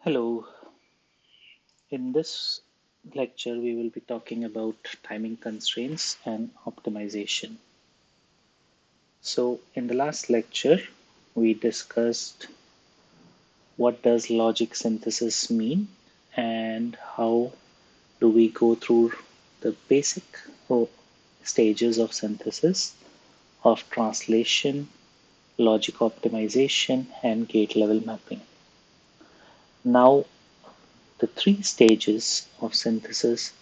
Hello, in this lecture we will be talking about timing constraints and optimization. So in the last lecture we discussed what does logic synthesis mean and how do we go through the basic stages of synthesis of translation, logic optimization and gate level mapping. Now the three stages of synthesis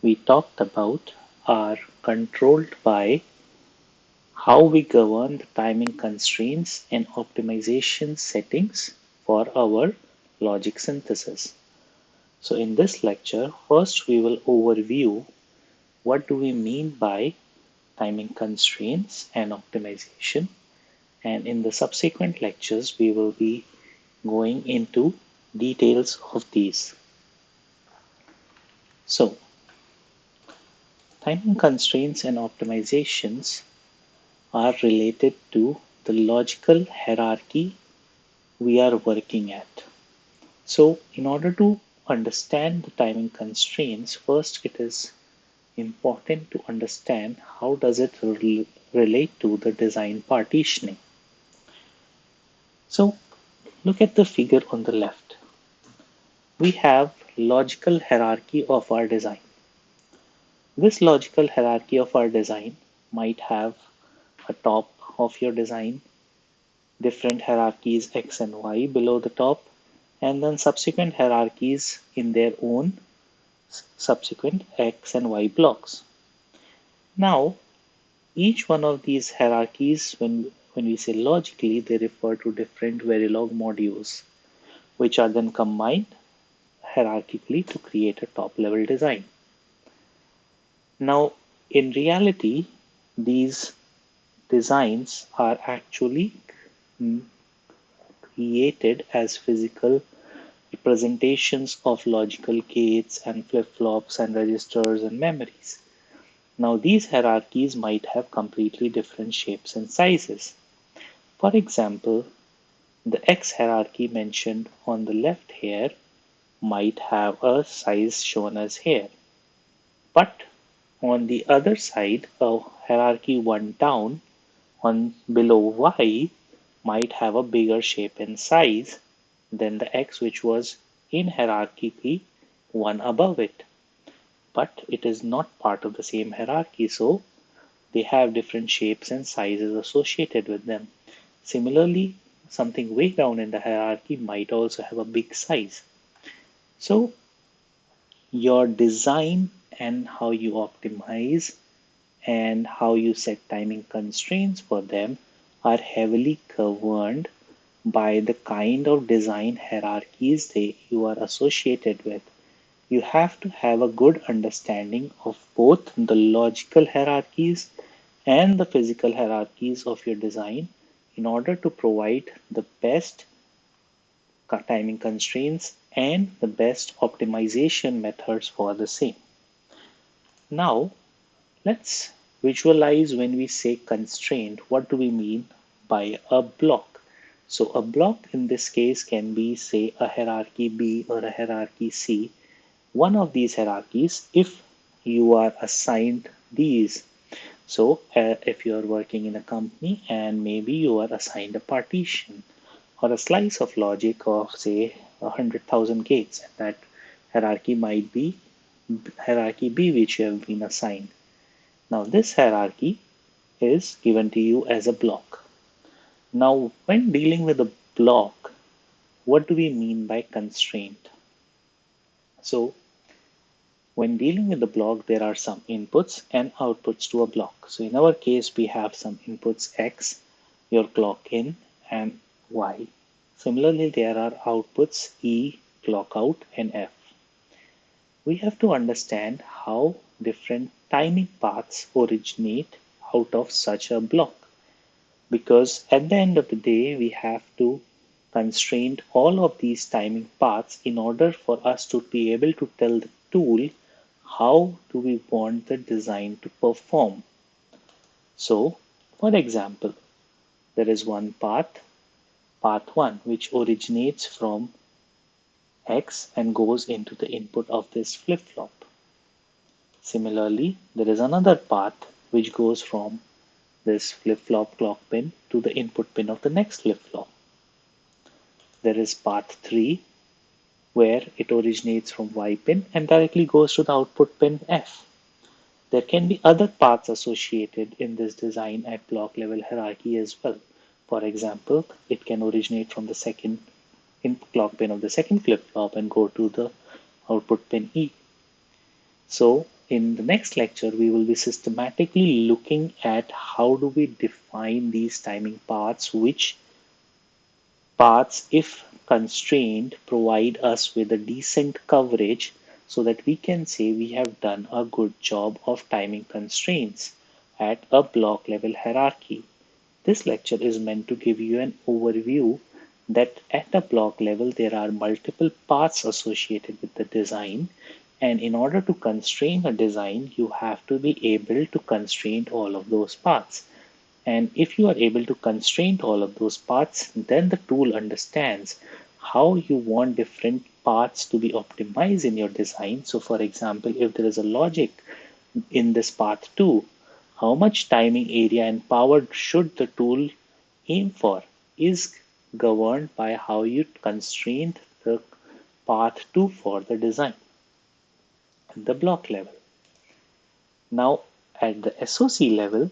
we talked about are controlled by how we govern the timing constraints and optimization settings for our logic synthesis. So in this lecture, first we will overview what do we mean by timing constraints and optimization, and in the subsequent lectures we will be going into details of these. So timing constraints and optimizations are related to the logical hierarchy we are working at. So in order to understand the timing constraints, first it is important to understand how does it relate to the design partitioning. So look at the figure on the left. We have logical hierarchy of our design. This logical hierarchy of our design might have a top of your design, different hierarchies X and Y below the top, and then subsequent hierarchies in their own subsequent X and Y blocks. Now, each one of these hierarchies, when we say logically, they refer to different Verilog modules, which are then combined hierarchically to create a top level design. Now, in reality, these designs are actually created as physical representations of logical gates and flip-flops and registers and memories. Now these hierarchies might have completely different shapes and sizes. For example, the X hierarchy mentioned on the left here might have a size shown as here. But on the other side, a hierarchy one down on below Y might have a bigger shape and size than the X which was in hierarchy one above it. But it is not part of the same hierarchy, so they have different shapes and sizes associated with them. Similarly, something way down in the hierarchy might also have a big size. So your design and how you optimize and how you set timing constraints for them are heavily governed by the kind of design hierarchies you are associated with. You have to have a good understanding of both the logical hierarchies and the physical hierarchies of your design in order to provide the best timing constraints and the best optimization methods for the same. Now, let's visualize when we say constraint, what do we mean by a block? So a block in this case can be, say, a hierarchy B or a hierarchy C. One of these hierarchies, if you are assigned these. So if you are working in a company and maybe you are assigned a partition or a slice of logic of, say, 100,000 gates, and that hierarchy might be hierarchy B which you have been assigned. Now this hierarchy is given to you as a block. Now when dealing with a block, what do we mean by constraint? So when dealing with the block, there are some inputs and outputs to a block. So in our case, we have some inputs X, your clock in, and Y. Similarly, there are outputs E, clock out, and F. We have to understand how different timing paths originate out of such a block. Because at the end of the day, we have to constrain all of these timing paths in order for us to be able to tell the tool how do we want the design to perform. So, for example, there is one path, path 1, which originates from X and goes into the input of this flip-flop. Similarly, there is another path which goes from this flip-flop clock pin to the input pin of the next flip-flop. There is path 3 where it originates from Y pin and directly goes to the output pin F. There can be other paths associated in this design at block level hierarchy as well. For example, it can originate from the second input clock pin of the second flip-flop and go to the output pin E. So in the next lecture, we will be systematically looking at how do we define these timing paths, which paths, if constrained, provide us with a decent coverage so that we can say we have done a good job of timing constraints at a block level hierarchy. This lecture is meant to give you an overview that at a block level there are multiple paths associated with the design, and in order to constrain a design you have to be able to constrain all of those paths. And if you are able to constrain all of those paths, then the tool understands how you want different paths to be optimized in your design. So for example, if there is a logic in this path 2, how much timing area and power should the tool aim for is governed by how you constrain the path 2 for the design at the block level. Now at the SOC level,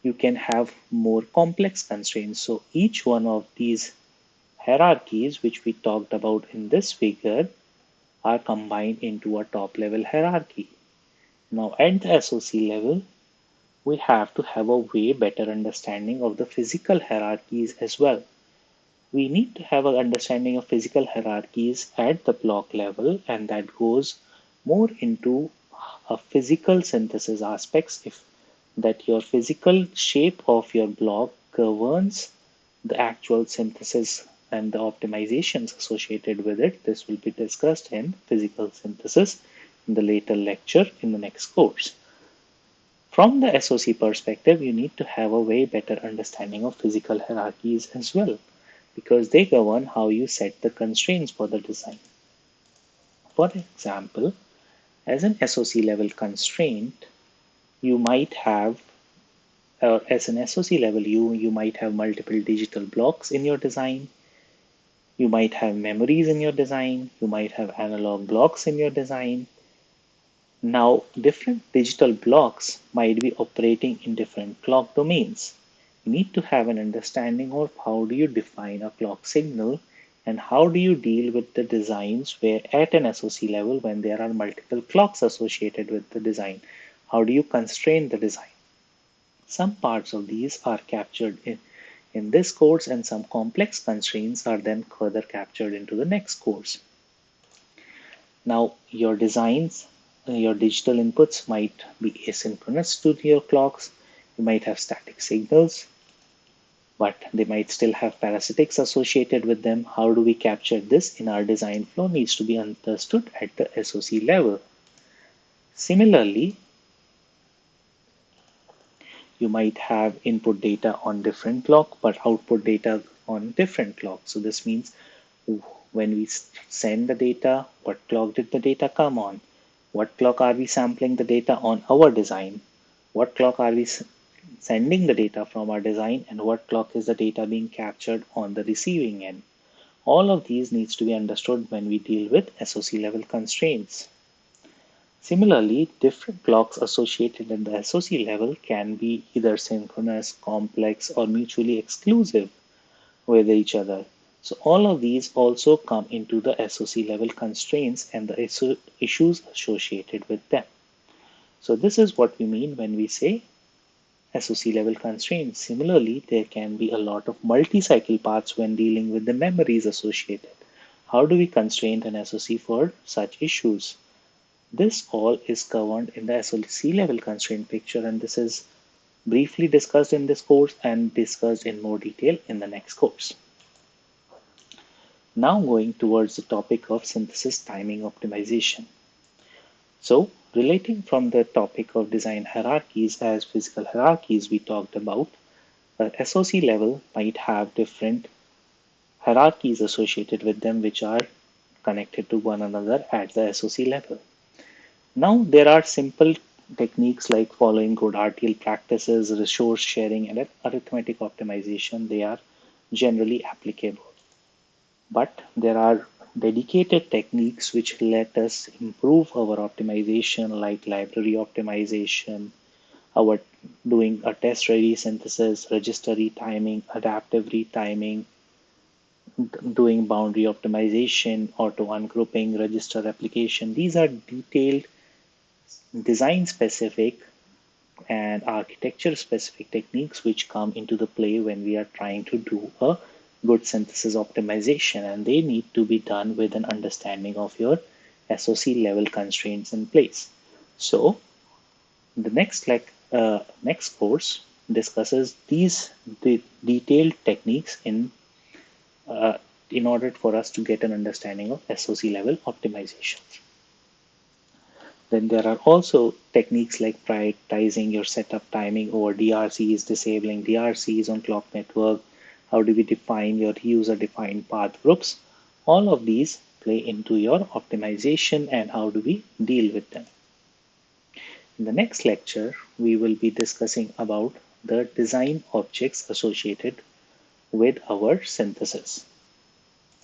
you can have more complex constraints. So each one of these hierarchies, which we talked about in this figure, are combined into a top level hierarchy. Now at the SOC level, we have to have a way better understanding of the physical hierarchies as well. We need to have an understanding of physical hierarchies at the block level, and that goes more into a physical synthesis aspects, if that your physical shape of your block governs the actual synthesis and the optimizations associated with it. This will be discussed in physical synthesis in the later lecture in the next course. From the SOC perspective, you need to have a way better understanding of physical hierarchies as well, because they govern how you set the constraints for the design. For example, as an SOC level constraint, you might have, or as an SOC level, you might have multiple digital blocks in your design. You might have memories in your design. You might have analog blocks in your design. Now, different digital blocks might be operating in different clock domains. You need to have an understanding of how do you define a clock signal and how do you deal with the designs where at an SOC level when there are multiple clocks associated with the design. How do you constrain the design? Some parts of these are captured in this course, and some complex constraints are then further captured into the next course. Now, your designs, your digital inputs might be asynchronous to your clocks. You might have static signals, but they might still have parasitics associated with them. How do we capture this in our design flow needs to be understood at the SOC level. Similarly, you might have input data on different clock, but output data on different clock. So this means when we send the data, what clock did the data come on? What clock are we sampling the data on our design? What clock are we sending the data from our design, and what clock is the data being captured on the receiving end? All of these needs to be understood when we deal with SOC level constraints. Similarly, different clocks associated at the SOC level can be either synchronous, complex, or mutually exclusive with each other. So all of these also come into the SOC level constraints and the issues associated with them. So this is what we mean when we say SOC level constraints. Similarly, there can be a lot of multi-cycle paths when dealing with the memories associated. How do we constrain an SOC for such issues? This all is governed in the SOC level constraint picture, and this is briefly discussed in this course and discussed in more detail in the next course. Now going towards the topic of synthesis timing optimization. So relating from the topic of design hierarchies as physical hierarchies we talked about, the SOC level might have different hierarchies associated with them which are connected to one another at the SOC level. Now, there are simple techniques like following good RTL practices, resource sharing, and arithmetic optimization. They are generally applicable. But there are dedicated techniques which let us improve our optimization, like library optimization, our doing a test ready synthesis, register retiming, adaptive retiming, doing boundary optimization, auto ungrouping, register replication. These are detailed design specific and architecture specific techniques which come into the play when we are trying to do a good synthesis optimization, and they need to be done with an understanding of your SOC level constraints in place. So the next course discusses these detailed techniques uh, in order for us to get an understanding of SOC level optimization. Then there are also techniques like prioritizing your setup timing over DRCs, disabling DRCs on clock network. How do we define your user defined path groups? All of these play into your optimization and how do we deal with them. In the next lecture, we will be discussing about the design objects associated with our synthesis.